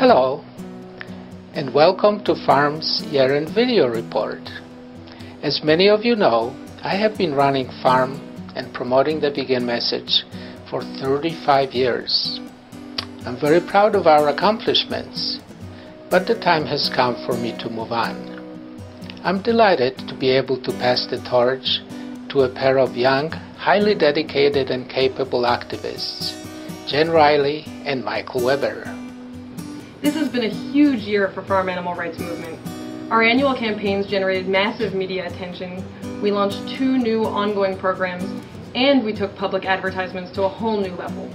Hello, and welcome to Farm's Year-End Video Report. As many of you know, I have been running Farm and promoting the vegan message for 35 years. I'm very proud of our accomplishments, but the time has come for me to move on. I'm delighted to be able to pass the torch to a pair of young, highly dedicated and capable activists, Jen Riley and Michael Weber. This has been a huge year for farm animal rights movement. Our annual campaigns generated massive media attention, we launched 2 new ongoing programs, and we took public advertisements to a whole new level.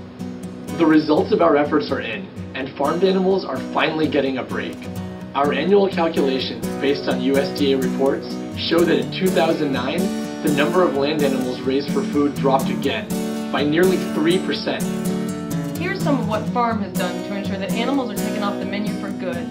The results of our efforts are in, and farmed animals are finally getting a break. Our annual calculations, based on USDA reports, show that in 2009, the number of land animals raised for food dropped again, by nearly 3%. Here's some of what Farm has done to ensure that animals are taken off the menu for good.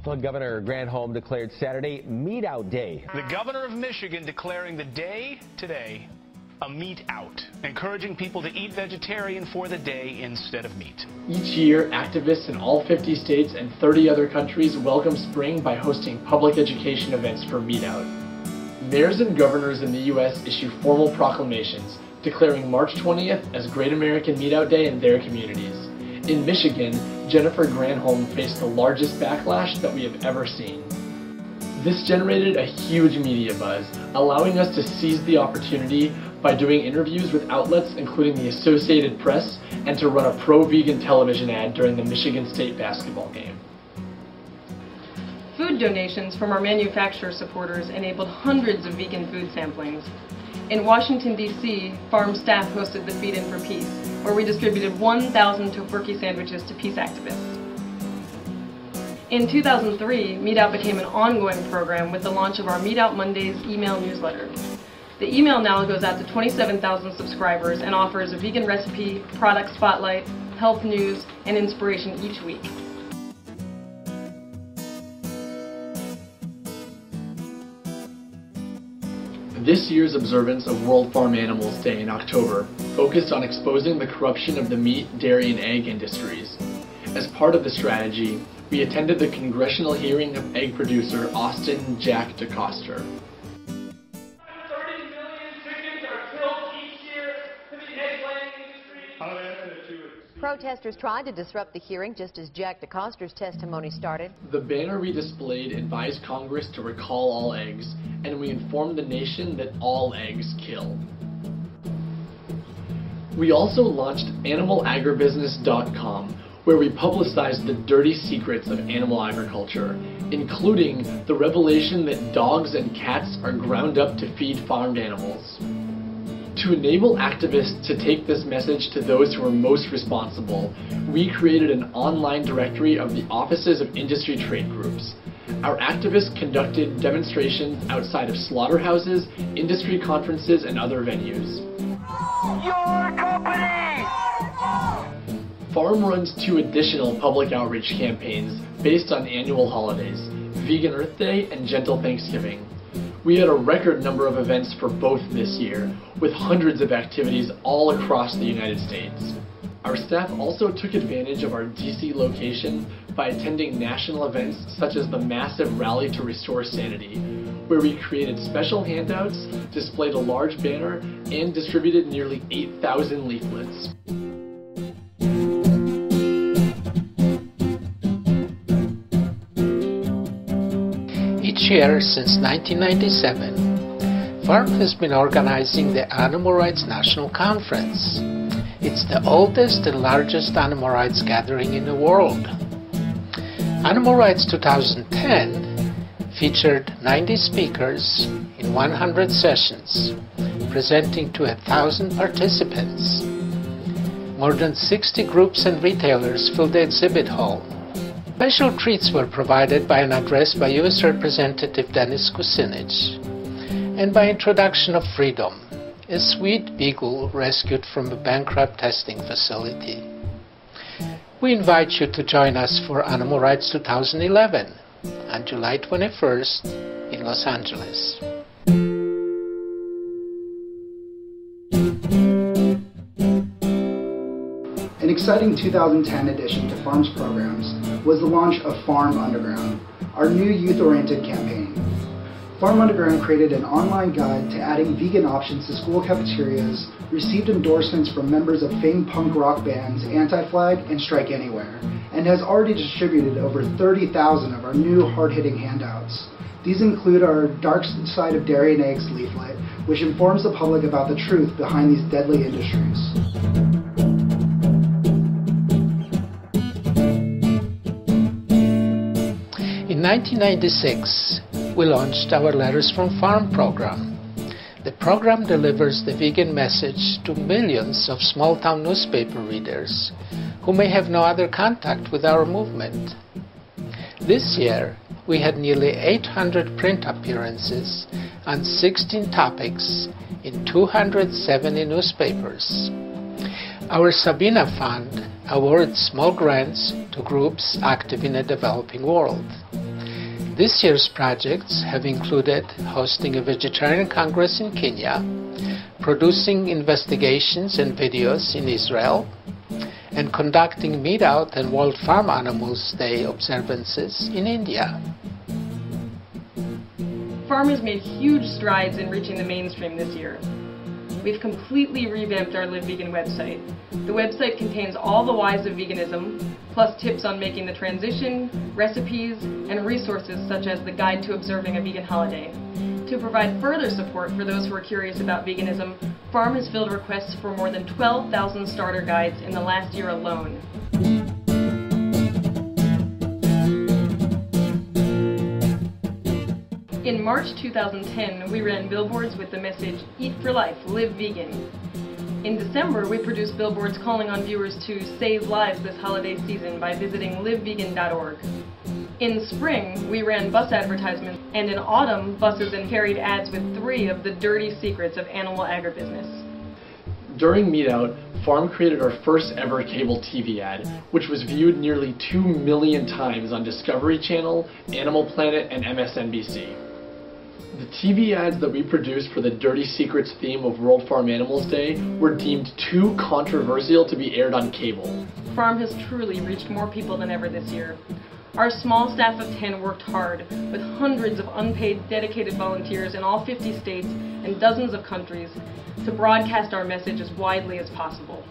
Well, Governor Granholm declared Saturday Meat Out Day. The governor of Michigan declaring the day today a meat out, encouraging people to eat vegetarian for the day instead of meat. Each year, activists in all 50 states and 30 other countries welcome spring by hosting public education events for Meat Out. Mayors and governors in the U.S. issue formal proclamations declaring March 20th as Great American Meat Out Day in their communities. In Michigan, Jennifer Granholm faced the largest backlash that we have ever seen. This generated a huge media buzz, allowing us to seize the opportunity by doing interviews with outlets including the Associated Press and to run a pro-vegan television ad during the Michigan State basketball game. Food donations from our manufacturer supporters enabled hundreds of vegan food samplings. In Washington, D.C., Farm staff hosted the Feed In for Peace, where we distributed 1,000 tofurkey sandwiches to peace activists. In 2003, Meat Out became an ongoing program with the launch of our Meat Out Mondays email newsletter. The email now goes out to 27,000 subscribers and offers a vegan recipe, product spotlight, health news, and inspiration each week. This year's observance of World Farm Animals Day in October focused on exposing the corruption of the meat, dairy, and egg industries. As part of the strategy, we attended the congressional hearing of egg producer Austin Jack DeCoster. 30 million chickens are killed each year in the egg-laying industry. Protesters tried to disrupt the hearing just as Jack DeCoster's testimony started. The banner we displayed advised Congress to recall all eggs, and we informed the nation that all eggs kill. We also launched animalagribusiness.com, where we publicized the dirty secrets of animal agriculture, including the revelation that dogs and cats are ground up to feed farmed animals. To enable activists to take this message to those who are most responsible, we created an online directory of the offices of industry trade groups. Our activists conducted demonstrations outside of slaughterhouses, industry conferences, and other venues. Your company! Farm runs 2 additional public outreach campaigns based on annual holidays, Vegan Earth Day and Gentle Thanksgiving. We had a record number of events for both this year, with hundreds of activities all across the United States. Our staff also took advantage of our DC location by attending national events such as the massive Rally to Restore Sanity, where we created special handouts, displayed a large banner, and distributed nearly 8,000 leaflets. Each year since 1997, Farm has been organizing the Animal Rights National Conference. It's the oldest and largest animal rights gathering in the world. Animal Rights 2010 featured 90 speakers in 100 sessions, presenting to 1,000 participants. More than 60 groups and retailers filled the exhibit hall. Special treats were provided by an address by U.S. Representative Dennis Kucinich and by introduction of Freedom, a sweet beagle rescued from a bankrupt testing facility. We invite you to join us for Animal Rights 2011 on July 21st in Los Angeles. exciting 2010 addition to Farm's programs was the launch of Farm Underground, our new youth-oriented campaign. Farm Underground created an online guide to adding vegan options to school cafeterias, received endorsements from members of famed punk rock bands Anti-Flag and Strike Anywhere, and has already distributed over 30,000 of our new hard-hitting handouts. These include our Dark Side of Dairy and Eggs leaflet, which informs the public about the truth behind these deadly industries. In 1996, we launched our Letters from Farm program. The program delivers the vegan message to millions of small-town newspaper readers who may have no other contact with our movement. This year, we had nearly 800 print appearances on 16 topics in 270 newspapers. Our Sabina Fund awards small grants to groups active in the developing world. This year's projects have included hosting a vegetarian congress in Kenya, producing investigations and videos in Israel, and conducting Meat Out and World Farm Animals Day observances in India. Farm has made huge strides in reaching the mainstream this year. We've completely revamped our Live Vegan website. The website contains all the whys of veganism, plus tips on making the transition, recipes, and resources such as the Guide to Observing a Vegan Holiday. To provide further support for those who are curious about veganism, Farm has filled requests for more than 12,000 starter guides in the last year alone. In March 2010, we ran billboards with the message, "Eat for Life, Live Vegan." In December, we produced billboards calling on viewers to save lives this holiday season by visiting livevegan.org. In spring, we ran bus advertisements, and in autumn, buses and carried ads with 3 of the dirty secrets of animal agribusiness. During Meat Out, Farm created our first ever cable TV ad, which was viewed nearly 2 million times on Discovery Channel, Animal Planet, and MSNBC. The TV ads that we produced for the Dirty Secrets theme of World Farm Animals Day were deemed too controversial to be aired on cable. Farm has truly reached more people than ever this year. Our small staff of 10 worked hard, with hundreds of unpaid, dedicated volunteers in all 50 states and dozens of countries, to broadcast our message as widely as possible.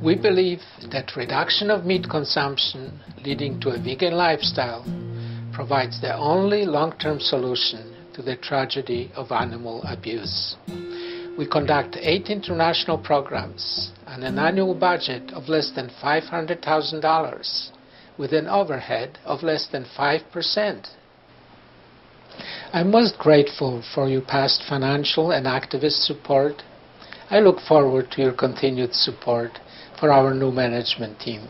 We believe that reduction of meat consumption leading to a vegan lifestyle provides the only long-term solution to the tragedy of animal abuse. We conduct 8 international programs on an annual budget of less than $500,000 with an overhead of less than 5%. I'm most grateful for your past financial and activist support. I look forward to your continued support for our new management team.